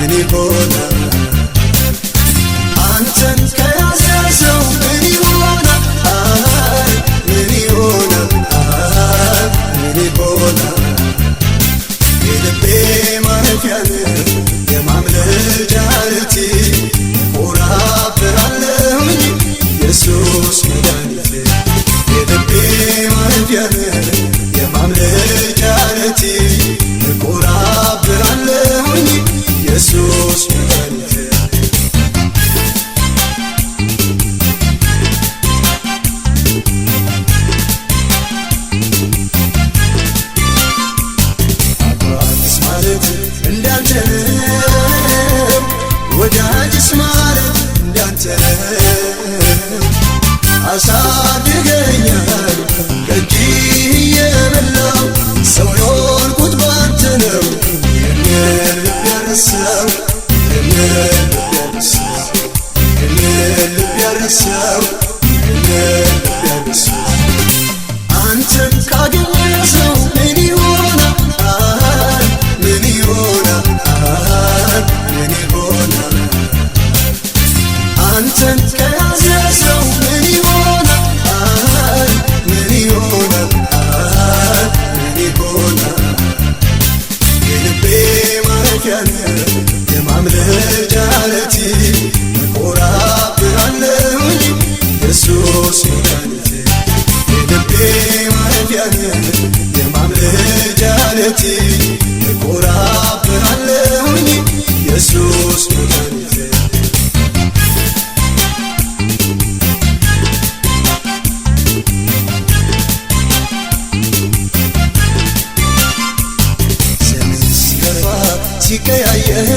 ምን ይሆናል አንተን ከያዘ ሰው ምን ይሆናል ምን ይሆናል ምን ይሆናል የልቤ ማረፊያ የማምለጫ ዓለቴ እኮራብሃለሁኝ ኢየሱስ መድኃኒቴ የልቤ ማረፊያ የማምለጫ ዓለቴ እኮራብሃለሁኝ ኢየሱስ መድኃኒቴ አባትስ ማለት እንዳንተ ወዳጅስ ማለት እንዳንተ አሳድገኛል ከእጅህ እየበላሁ ሰው የሆንኩት ባንተ ነው የኔን ልብ ያረሳው የኔን ልብ ያረሳው የኔን ልብ ያረሳው አንተን ካገኘ ሰው ምን ይሆናል ምን ይሆናል ምን ይሆናል አንተን ከያዘ ሰው ምን ይሆናል ምን ይሆናል ምን ይሆናል የልቤ ማረፊያ የማምለጫ ዓለቴ እኮራብሃለሁኝ ኢየሱስ መድኃኒቴ የልቤ ማረፊያ የማምለጫ ዓለቴ እኮራብሃለሁኝ ኢየሱስ መድኃኒቴ ሲቀያየር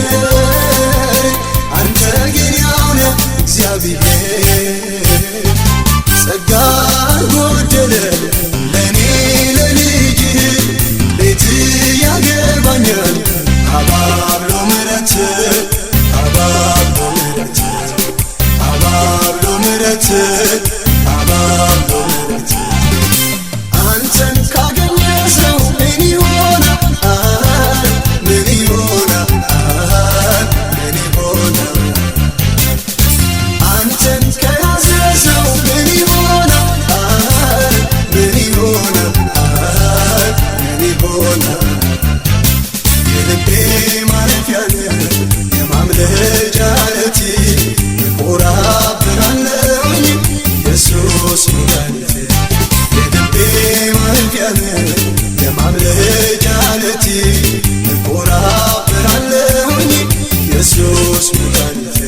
አንተ ግን ያው ነህ እግዚአብሔር ጸጋ ጎደለ ለኔ ለልጅህ ቤት ያገባኛል አባብሎ ምሕረት አባብሎ ምሕረት አባብሎ ምሕረት አባብሎ ምሕረት አንተን ካገኘ ሰው ምን ይሆናል ምን ይሆናል ምን ይሆናል አንተን ከያዘ ሰው ምን ይሆናል ምን ይሆናል ምን ይሆናል የልቤ ማረፊያ የማምለጫ ዓለቴ እኮራብሃለሁኝ ኢየሱስ መድኃኒቴ የልቤ ማረፊያ የማምለጫ ዓለቴ እኮራብሃለሁኝ ኢየሱስ መድኃኒቴ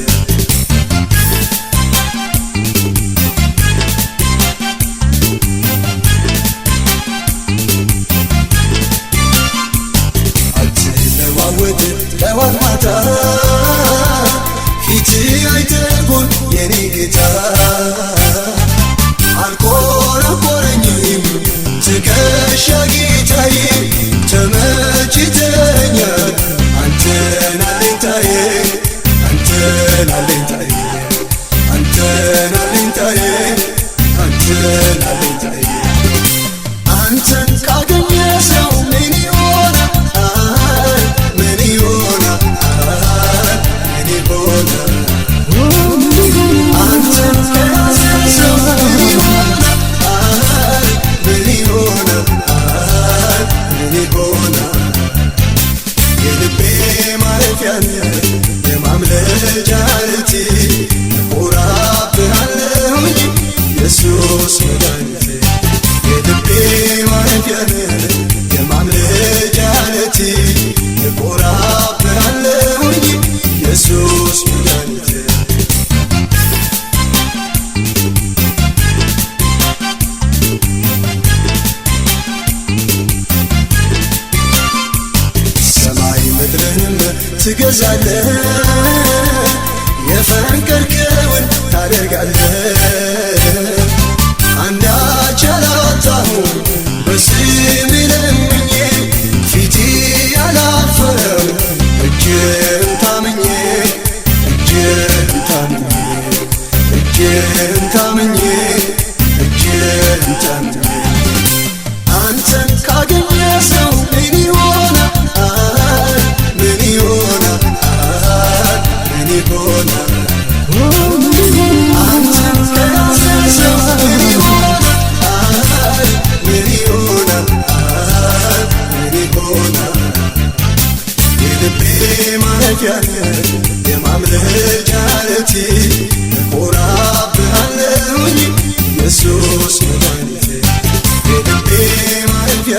አትለዋወጥ ጠዋት ማታ ፊትህ አይጠቁር የኔ ጌታ አልኮረኮረኝም ትከሻ ጌታዬ ተመችተኛል አንተን አለኝታዬ አንተን አለኝታዬ አንተን አለኝታዬ አንተን አለኝታዬ አንተን ካገኘ ሰው ምን ይሆናል ምን ይሆናል ምን ይሆናል አንተን ከያዘ ሰው ምን ይሆናል ምን ይሆናል ምን ይሆናል የልቤ ማረፊያ የማምለጫ ዓለቴ እኮራብሃለሁኝ ኢየሱስ መድኃኒቴ የልቤ ማረፊያ የማምለጫ ዓለቴ እኮራብሃለሁኝ ኢየሱስ መድኃኒቴ ሰማይ ምድርንም ትገዛለህ የፈቀድከውን ታደርጋለህ አንዳች አላጣሁም በስምህ ለምኜ ፊቴ ያላፈረው እጅህን ታምኜ እጅህን ታምኜ እጅህን ታምኜ እጅህን ታምኜ አንተን ካገኘ ሰው ምን ይሆናል ምን ይሆናል የማምለጫ ዓለቴ እኮራብሃለሁኝ ኢየሱስ መድኃኒቴ የልቤ ማረፊያ